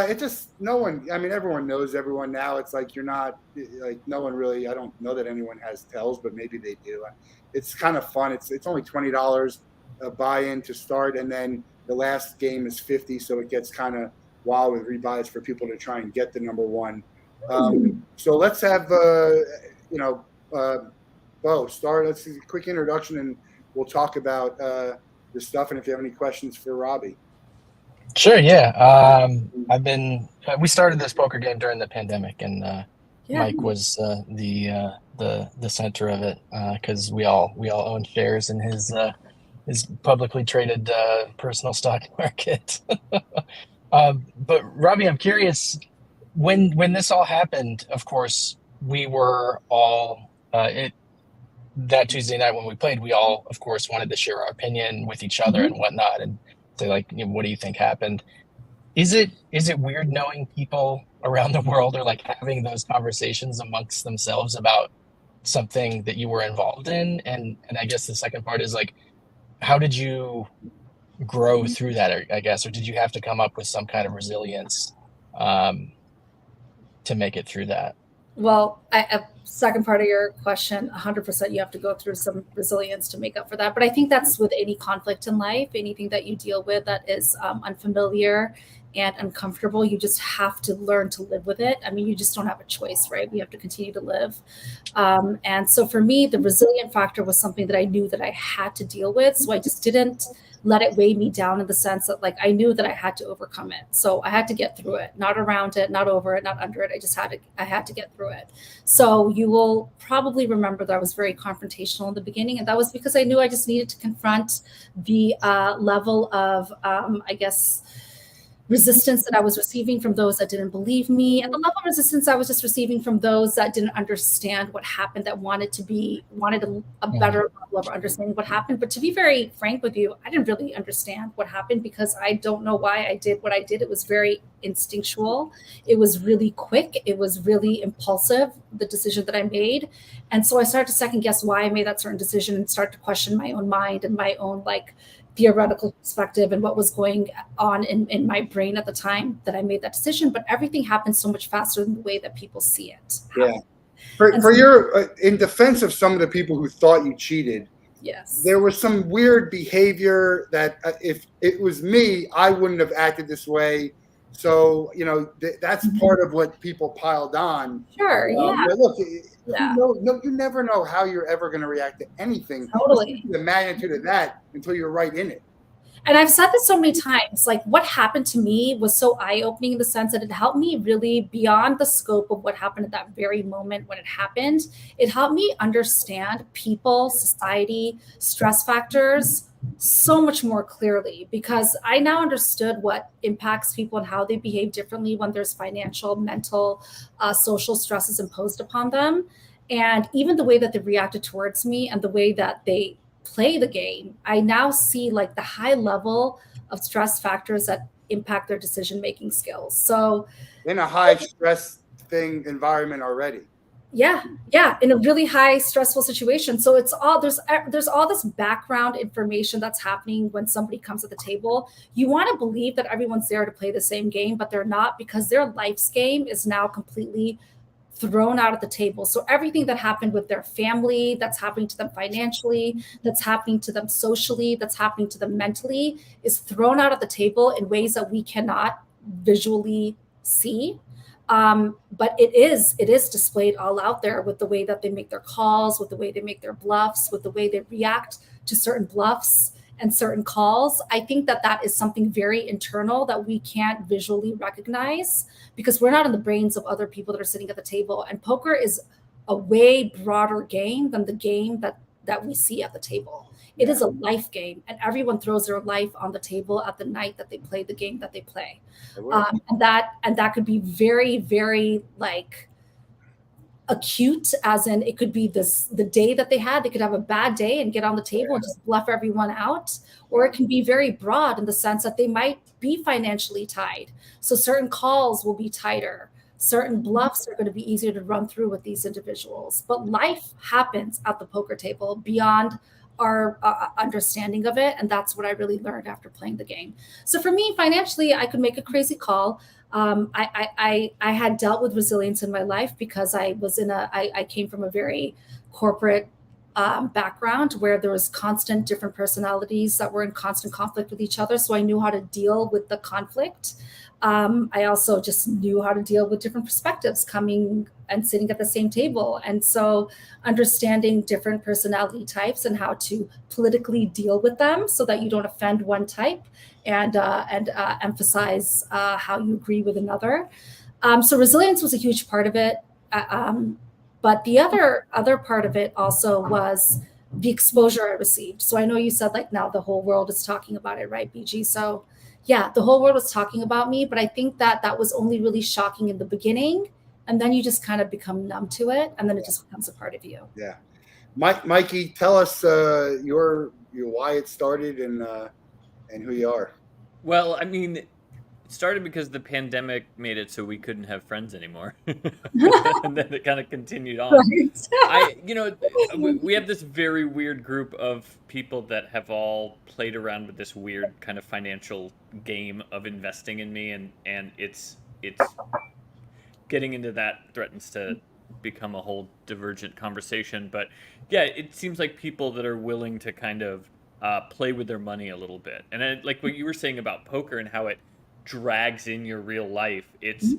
It just no one. I mean, everyone knows everyone now. It's like you're not like no one really. I don't know that anyone has tells, but maybe they do. It's kind of fun. It's only $20 buy-in to start, and then the last game is $50, so it gets kind of wild with rebuys for people to try and get the number one. So let's have Bo start. Let's do a quick introduction, and we'll talk about the stuff. And if you have any questions for Robbi. Sure. Yeah. We started this poker game during the pandemic, and Mike was the center of it because we all own shares in his publicly traded personal stock market. But Robbi, I'm curious, when this all happened, of course, we were all that Tuesday night when we played, we all, of course, wanted to share our opinion with each other and whatnot, and say like, what do you think happened? Is it weird knowing people around the world are like having those conversations amongst themselves about something that you were involved in? And I guess the second part is like, how did you grow through that, I guess, or did you have to come up with some kind of resilience to make it through that? Well, second part of your question, 100% you have to go through some resilience to make up for that. But I think that's with any conflict in life, anything that you deal with that is unfamiliar and uncomfortable, you just have to learn to live with it. I mean, you just don't have a choice, right? We have to continue to live. And so for me, the resilient factor was something that I knew that I had to deal with. So I just didn't let it weigh me down, in the sense that like I knew that I had to overcome it. So I had to get through it, not around it, not over it, not under it. I had to get through it. So you will probably remember that I was very confrontational in the beginning, and that was because I knew I just needed to confront the level of, I guess, resistance that I was receiving from those that didn't believe me, and the level of resistance I was just receiving from those that didn't understand what happened, that wanted a better level of understanding what happened. But to be very frank with you, I didn't really understand what happened, because I don't know why I did what I did. It was very instinctual. It was really quick. It was really impulsive, the decision that I made. And so I started to second guess why I made that certain decision, and start to question my own mind and my own like theoretical perspective and what was going on in my brain at the time that I made that decision. But everything happened so much faster than the way that people see it. Yeah. For your, in defense of some of the people who thought you cheated, yes, there was some weird behavior that if it was me, I wouldn't have acted this way. So, that's part of what people piled on. Sure. Yeah. But look, Yeah. you never know how you're ever going to react to anything. Totally. The magnitude of that until you're right in it. And I've said this so many times, like what happened to me was so eye-opening, in the sense that it helped me really, beyond the scope of what happened at that very moment when it happened, it helped me understand people, society, stress factors so much more clearly, because I now understood what impacts people and how they behave differently when there's financial, mental, social stresses imposed upon them. And even the way that they reacted towards me and the way that they play the game, I now see like the high level of stress factors that impact their decision-making skills. So in a high stress environment already. Yeah, in a really high stressful situation. So it's all there's all this background information that's happening when somebody comes at the table. You want to believe that everyone's there to play the same game, but they're not, because their life's game is now completely thrown out at the table. So everything that happened with their family, that's happening to them financially, that's happening to them socially, that's happening to them mentally, is thrown out at the table in ways that we cannot visually see. But it is displayed all out there, with the way that they make their calls, with the way they make their bluffs, with the way they react to certain bluffs and certain calls. I think that is something very internal that we can't visually recognize, because we're not in the brains of other people that are sitting at the table. And poker is a way broader game than the game that we see at the table. It is a life game, and everyone throws their life on the table at the night that they play the game that they play. And that could be very, very like acute, as in it could be the day that they could have a bad day and get on the table and just bluff everyone out. Or it can be very broad, in the sense that they might be financially tied. So certain calls will be tighter. Certain bluffs are going to be easier to run through with these individuals. But life happens at the poker table beyond our understanding of it. And that's what I really learned after playing the game. So for me, financially, I could make a crazy call. I had dealt with resilience in my life, because I came from a very corporate background, where there was constant different personalities that were in constant conflict with each other. So I knew how to deal with the conflict. I also just knew how to deal with different perspectives coming and sitting at the same table. And so understanding different personality types and how to politically deal with them so that you don't offend one type, and emphasize how you agree with another. So resilience was a huge part of it. But the other part of it also was the exposure I received. So I know you said like now the whole world is talking about it, right, BG? So yeah, the whole world was talking about me, but I think that was only really shocking in the beginning. And then you just kind of become numb to it, and then it just becomes a part of you. Yeah. Mikey, tell us your why it started and who you are. Well, I mean, it started because the pandemic made it so we couldn't have friends anymore. And then it kind of continued on. Right. We have this very weird group of people that have all played around with this weird kind of financial game of investing in me, and it's getting into that threatens to become a whole divergent conversation. But yeah, it seems like people that are willing to kind of play with their money a little bit. And then, like what you were saying about poker and how it drags in your real life, it's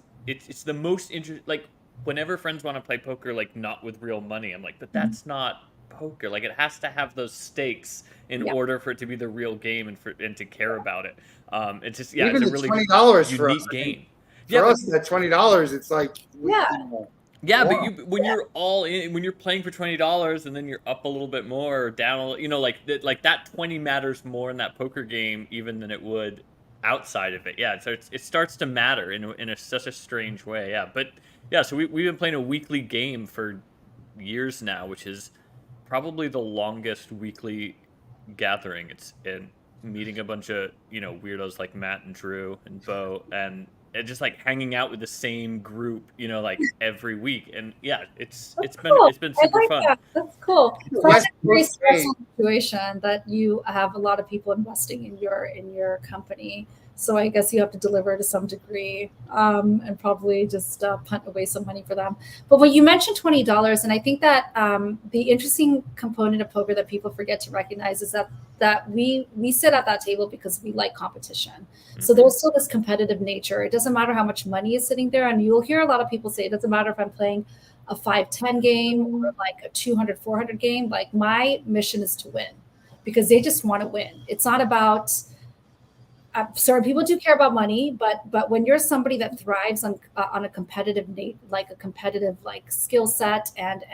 the most interesting. Like whenever friends want to play poker, like not with real money, I'm like, but that's not poker. Like, it has to have those stakes in order for it to be the real game and to care about it. It's just, yeah, Even it's a the really $20 for us, unique game. For us, that $20, it's like, yeah, but when you're all in, when you're playing for $20 and then you're up a little bit more or down, like that 20 matters more in that poker game even than it would outside of it. Yeah, so it starts to matter in such a strange way. Yeah, but yeah, so we've been playing a weekly game for years now, which is probably the longest weekly gathering. It's meeting a bunch of weirdos like Matt and Drew and Bo and just like hanging out with the same group, like every week. And yeah, it's been super fun. That. That's cool. So that's a very stressful situation that you have a lot of people investing in your company. So I guess you have to deliver to some degree, and probably just punt away some money for them. But when you mentioned $20, and I think that the interesting component of poker that people forget to recognize is that we sit at that table because we like competition. Mm-hmm. So there's still this competitive nature. It doesn't matter how much money is sitting there, and you'll hear a lot of people say it doesn't matter if I'm playing a 5-10 game or like a 200-400 game. Like, my mission is to win, because they just want to win. It's not about sorry, people do care about money, but when you're somebody that thrives on a competitive skill set and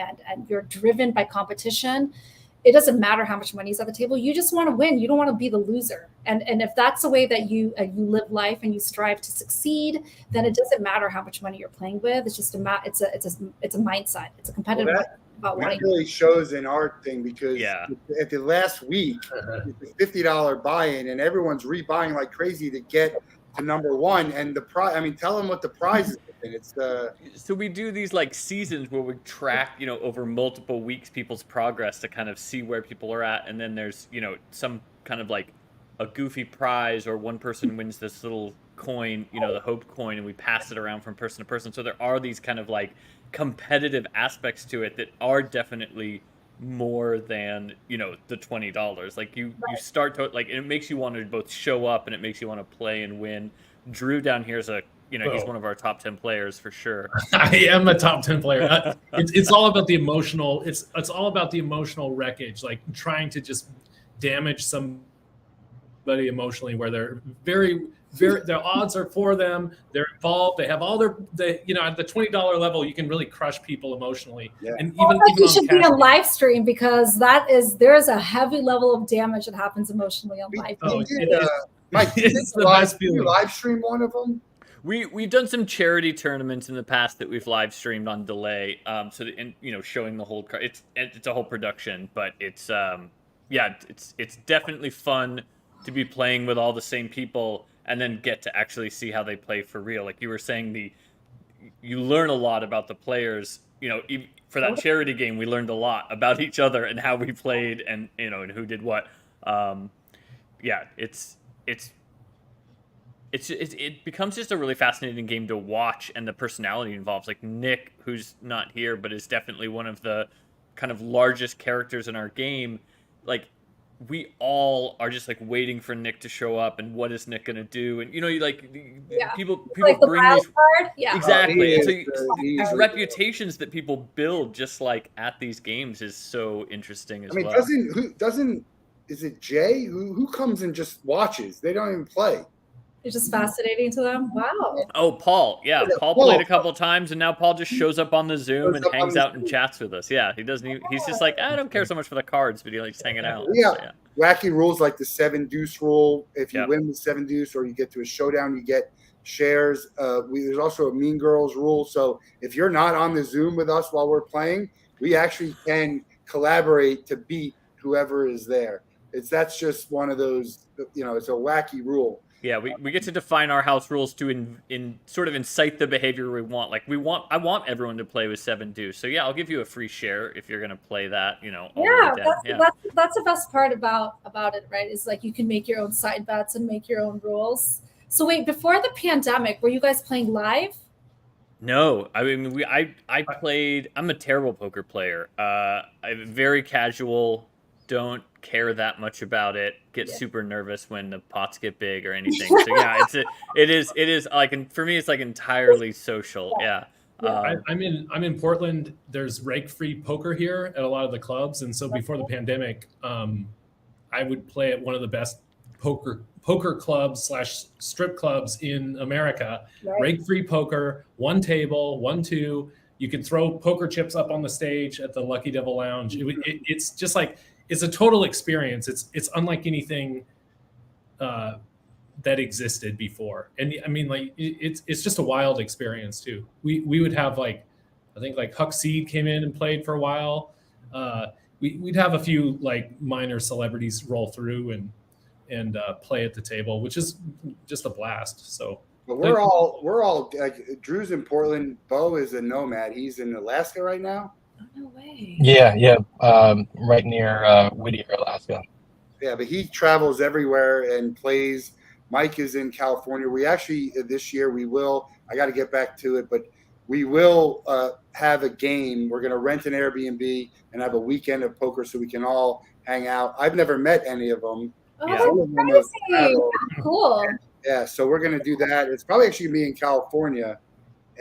you're driven by competition, it doesn't matter how much money is at the table. You just want to win. You don't want to be the loser. And if that's the way that you live life and you strive to succeed, then it doesn't matter how much money you're playing with. It's just it's a mindset. It's a competitive. That really shows in our thing, because at the last week, it's a $50 buy-in, and everyone's rebuying like crazy to get to number one. And the prize, I mean, tell them what the prize is. It's so we do these like seasons where we track, over multiple weeks people's progress to kind of see where people are at, and then there's some kind of like a goofy prize, or one person wins this little coin, the hope coin, and we pass it around from person to person. So there are these kind of like competitive aspects to it that are definitely more than the $20. Like you start to like, it makes you want to both show up and it makes you want to play and win. Drew down here is he's one of our top 10 players for sure. I am a top 10 player. It's all about the emotional. It's all about the emotional wreckage, like trying to just damage somebody emotionally, where they're very their odds are for them. They're involved. They have all at the $20 level, you can really crush people emotionally. Yeah. And even you should be on live stream, because there is a heavy level of damage that happens emotionally on live stream. Mike, it's the best feeling. You live stream one of them? We've done some charity tournaments in the past that we've live streamed on delay. Showing the whole card. It's a whole production, but it's definitely fun to be playing with all the same people and then get to actually see how they play for real. Like you were saying, you learn a lot about the players. For that charity game, we learned a lot about each other and how we played, and and who did what. It becomes just a really fascinating game to watch, and the personality involved. Like Nick, who's not here, but is definitely one of the kind of largest characters in our game. Like, we all are just like waiting for Nick to show up, and what is Nick gonna do? And people like bring these card? Yeah. Exactly. These reputations that people build just like at these games is so interesting as well. Is it Jay who comes and just watches? They don't even play. It's just fascinating to them. Wow. Oh, Paul. Yeah, Paul played a couple times, and now Paul just shows up on the Zoom and hangs out and chats with us. Yeah, he doesn't even, he's just like, I don't care so much for the cards, but he likes hanging out. Yeah. So, wacky rules like the 7-deuce rule. If you win the 7-deuce or you get to a showdown, you get shares. There's also a Mean Girls rule. So if you're not on the Zoom with us while we're playing, we actually can collaborate to beat whoever is there. That's just one of those, it's a wacky rule. Yeah, we get to define our house rules to sort of incite the behavior we want. Like I want everyone to play with 7-deuce. So yeah, I'll give you a free share if you're gonna play that. That's the best part about it, right? Is like you can make your own side bets and make your own rules. So wait, before the pandemic, were you guys playing live? No, I mean I played. I'm a terrible poker player. I'm very casual. Don't care that much about it. Get super nervous when the pots get big or anything. So yeah, it is like, for me it's like entirely social. Yeah. I'm in Portland. There's rake-free poker here at a lot of the clubs, and so before the pandemic, I would play at one of the best poker clubs / strip clubs in America. Right. Rake-free poker, one table, 1-2. You can throw poker chips up on the stage at the Lucky Devil Lounge. It's just like, it's a total experience. It's unlike anything that existed before. And I mean, like, it's just a wild experience too. We would have, like, I think like Huck Seed came in and played for a while. We'd have a few like minor celebrities roll through and play at the table, which is just a blast. So, but we're all like, Drew's in Portland. Bo is a nomad. He's in Alaska right now. Oh, no way. Yeah. Right near Whittier, Alaska. Yeah, but he travels everywhere and plays. Mike is in California. We actually, this year, I got to get back to it, but we will have a game. We're going to rent an Airbnb and have a weekend of poker so we can all hang out. I've never met any of them. Oh, that's crazy. Cool. Yeah, so we're going to do that. It's probably actually going to be in California.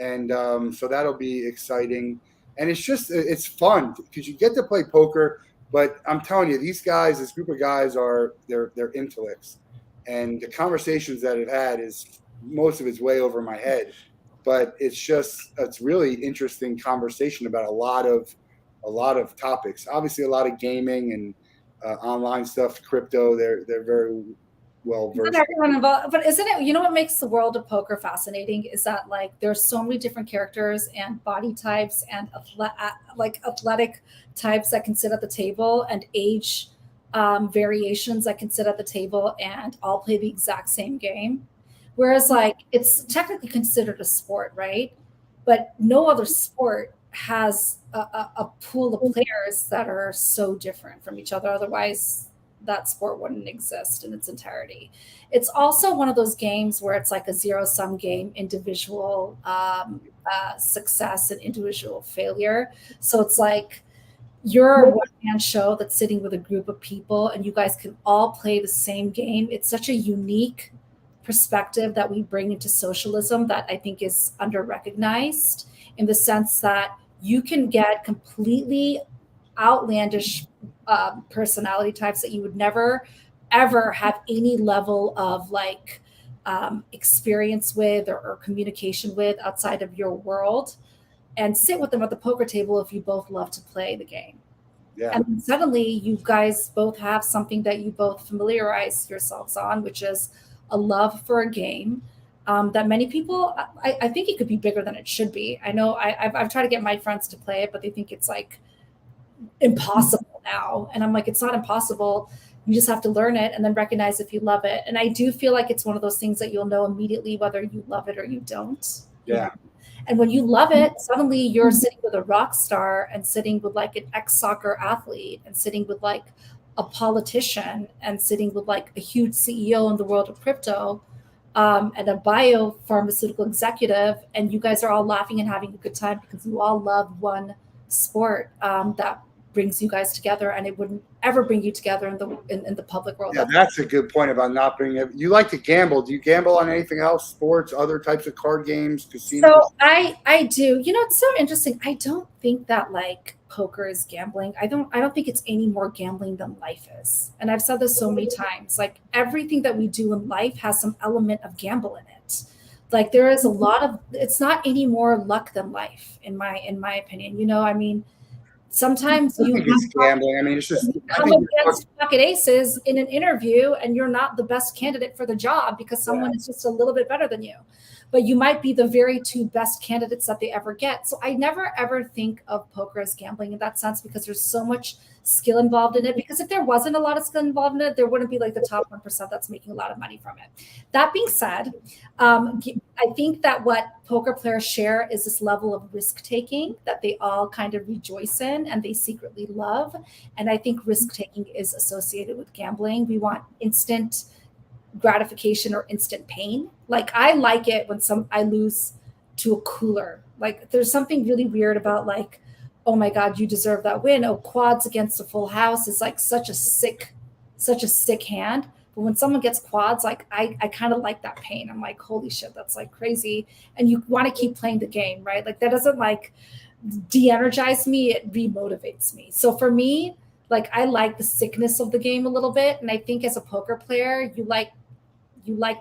And so that'll be exciting. And it's fun because you get to play poker. But I'm telling you, these guys, this group of guys they're intellects. And the conversations that I've had most of it's way over my head. But it's really interesting conversation about a lot of topics. Obviously, a lot of gaming and online stuff, crypto. They're very well versed. Isn't everyone involved? But isn't it? You know what makes the world of poker fascinating is that, like, there's so many different characters and body types and athletic types that can sit at the table, and age variations that can sit at the table and all play the exact same game. Whereas, like, it's technically considered a sport, right? But no other sport has a pool of players that are so different from each other. Otherwise, that sport wouldn't exist in its entirety. It's also one of those games where it's like a zero-sum game, individual success and individual failure. So it's like you're a one-man show that's sitting with a group of people, and you guys can all play the same game. It's such a unique perspective that we bring into socialism that I think is under-recognized, in the sense that you can get completely outlandish personality types that you would never, ever have any level of like experience with or communication with outside of your world, and sit with them at the poker table if you both love to play the game. Yeah. And suddenly you guys both have something that you both familiarize yourselves on, which is a love for a game that many people, I think it could be bigger than it should be. I know I've tried to get my friends to play it, but they think it's like impossible now. And I'm like, it's not impossible. You just have to learn it and then recognize if you love it. And I do feel like it's one of those things that you'll know immediately whether you love it or you don't. Yeah. And when you love it, suddenly you're sitting with a rock star and sitting with like an ex-soccer athlete and sitting with like a politician and sitting with like a huge CEO in the world of crypto and a biopharmaceutical executive. And you guys are all laughing and having a good time because you all love one sport that brings you guys together, and it wouldn't ever bring you together in the public world. Yeah, that's a good point about not bringing it. You like to gamble. Do you gamble on anything else? Sports, other types of card games, casinos? So I do. You know, it's so interesting. I don't think that like poker is gambling. I don't think it's any more gambling than life is. And I've said this so many times. Like, everything that we do in life has some element of gamble in it. Like, there is a lot of, it's not any more luck than life, in my opinion. You know, I mean, sometimes you it's gambling. I mean, it's just come against pocket aces in an interview, and you're not the best candidate for the job because someone is just a little bit better than you. But you might be the very two best candidates that they ever get. So I never ever think of poker as gambling in that sense, because there's so much skill involved in it. Because if there wasn't a lot of skill involved in it, there wouldn't be like the top 1% that's making a lot of money from it. That being said, I think that what poker players share is this level of risk taking that they all kind of rejoice in and they secretly love. And I think risk taking is associated with gambling. We want instant gratification or instant pain. Like, I like it when I lose to a cooler. Like, there's something really weird about like, oh my God, you deserve that win. Oh, quads against a full house is like such a sick hand. But when someone gets quads, like I kind of like that pain. I'm like, holy shit, that's like crazy. And you want to keep playing the game, right? Like that doesn't like de-energize me, it remotivates me. So for me, like I like the sickness of the game a little bit. And I think as a poker player, you like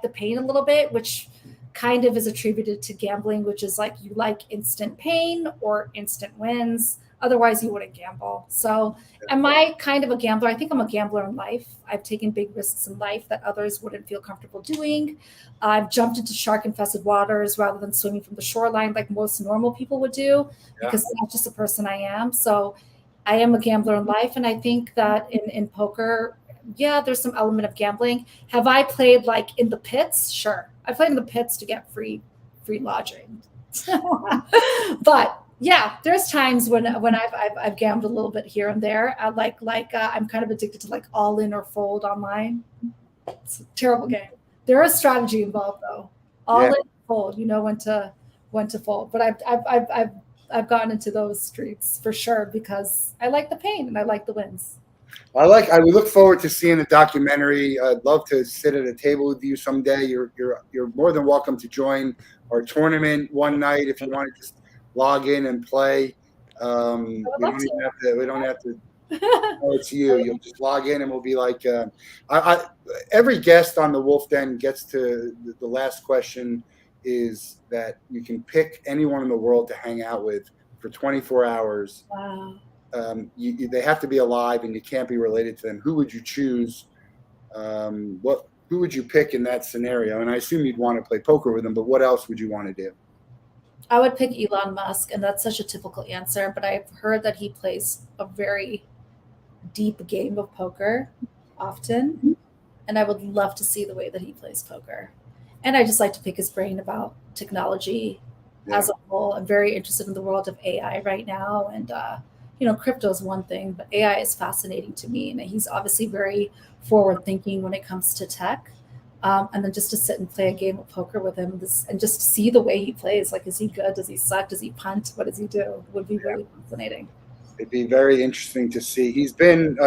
the pain a little bit, which kind of is attributed to gambling, which is like you like instant pain or instant wins. Otherwise, you wouldn't gamble. So, am I kind of a gambler? I think I'm a gambler in life. I've taken big risks in life that others wouldn't feel comfortable doing. I've jumped into shark-infested waters rather than swimming from the shoreline like most normal people would do, because that's just the person I am. So, I am a gambler in life, and I think that in poker, yeah, there's some element of gambling. Have I played like in the pits? Sure, I played in the pits to get free lodging, but yeah, there's times when I've gambled a little bit here and there. I I'm kind of addicted to like all in or fold online. It's a terrible game. There is strategy involved though. All in, fold. You know when to fold. But I've gotten into those streets for sure because I like the pain and I like the wins. I would look forward to seeing the documentary. I'd love to sit at a table with you someday. You're more than welcome to join our tournament one night if you want to just log in and play. We don't have to oh, it's you. You'll just log in and we'll be like every guest on the Wolff Den gets to the last question is that you can pick anyone in the world to hang out with for 24 hours. Wow. They have to be alive and you can't be related to them. Who would you choose? Who would you pick in that scenario? And I assume you'd want to play poker with them, but what else would you want to do? I would pick Elon Musk, and that's such a typical answer, but I've heard that he plays a very deep game of poker often, and I would love to see the way that he plays poker. And I just like to pick his brain about technology as a whole. I'm very interested in the world of AI right now, and crypto is one thing, but AI is fascinating to me, and he's obviously very forward-thinking when it comes to tech. And then just to sit and play a game of poker with him and just see the way he plays. Like, is he good? Does he suck? Does he punt? What does he do? Would be really fascinating. It'd be very interesting to see. He's been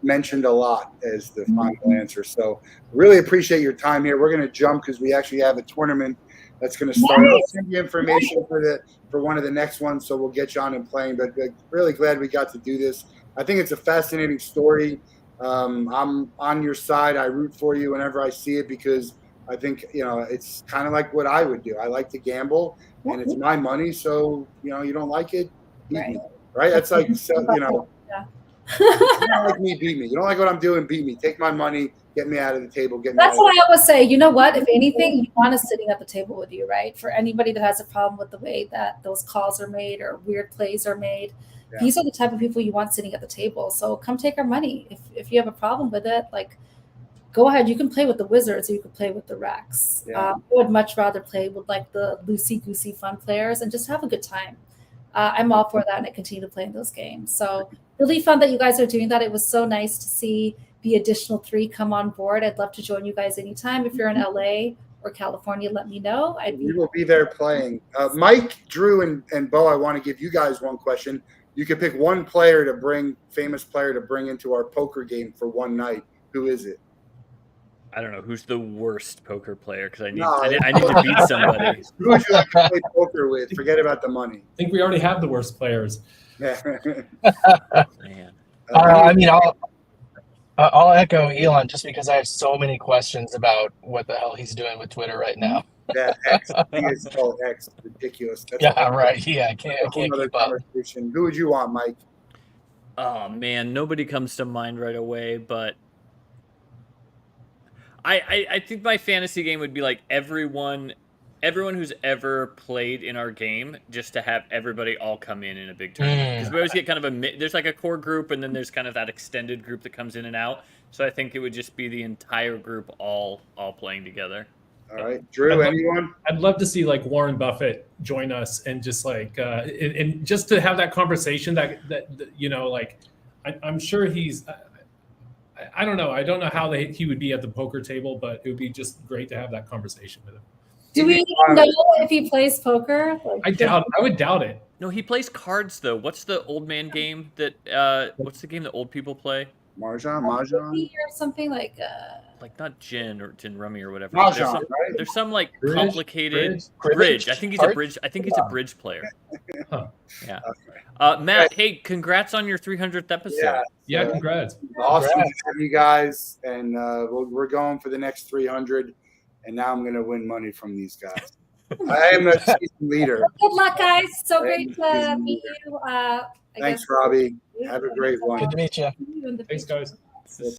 mentioned a lot as the final answer. So really appreciate your time here. We're going to jump because we actually have a tournament that's going to start. Nice. I'll send you information for one of the next ones, so we'll get you on and playing. But really glad we got to do this. I think it's a fascinating story. I'm on your side. I root for you whenever I see it because I think, it's kind of like what I would do. I like to gamble and it's my money. So, you don't like it, beat me, right? That's like, you don't like me, beat me. You don't like what I'm doing, beat me. Take my money, get me out of the table. That's what I always say. You know what? If anything, you want us sitting at the table with you, right? For anybody that has a problem with the way that those calls are made or weird plays are made, these are the type of people you want sitting at the table. So come take our money. If you have a problem with it, like, go ahead. You can play with the wizards or you can play with the Rex. I would much rather play with like the loosey-goosey fun players and just have a good time. I'm all for that, and I continue to play in those games. So really fun that you guys are doing that. It was so nice to see the additional 3 come on board. I'd love to join you guys anytime. If you're in LA or California, let me know. We will be there playing. Mike, Drew, and Bo, I want to give you guys one question. You could pick one famous player to bring into our poker game for one night. Who is it? I don't know. Who's the worst poker player? Because I need to beat somebody. Who would you like to play poker with? Forget about the money. I think we already have the worst players. Yeah. Man. I'll echo Elon just because I have so many questions about what the hell he's doing with Twitter right now. That X, he is called X, ridiculous. That's right. Yeah, I can't keep up. Who would you want, Mike? Oh man, nobody comes to mind right away, but I think my fantasy game would be like everyone who's ever played in our game, just to have everybody all come in a big tournament. Because we always get kind of there's like a core group, and then there's kind of that extended group that comes in and out. So I think it would just be the entire group all playing together. All right, Drew, anyone? I'd love to see like Warren Buffett join us and just like and just to have that conversation that like I'm sure he's. I don't know. I don't know how he would be at the poker table, but it would be just great to have that conversation with him. Do we even know if he plays poker? Like, I would doubt it. No, he plays cards though. What's the old man game that? What's the game that old people play? Mahjong. or something like. Like not gin or gin rummy or whatever. Mahjong, There's some like Bridge? complicated Bridge? I think he's a bridge. I think he's a bridge player. Huh. Yeah. Matt, hey, congrats on your 300th episode. Yeah, congrats. Awesome to have you guys, and we're going for the next 300. And now I'm going to win money from these guys. I am the season leader. Good luck, guys. So great to meet you. Thanks, Robbi. Have a great one. Good to meet you. You in the Thanks, future. guys.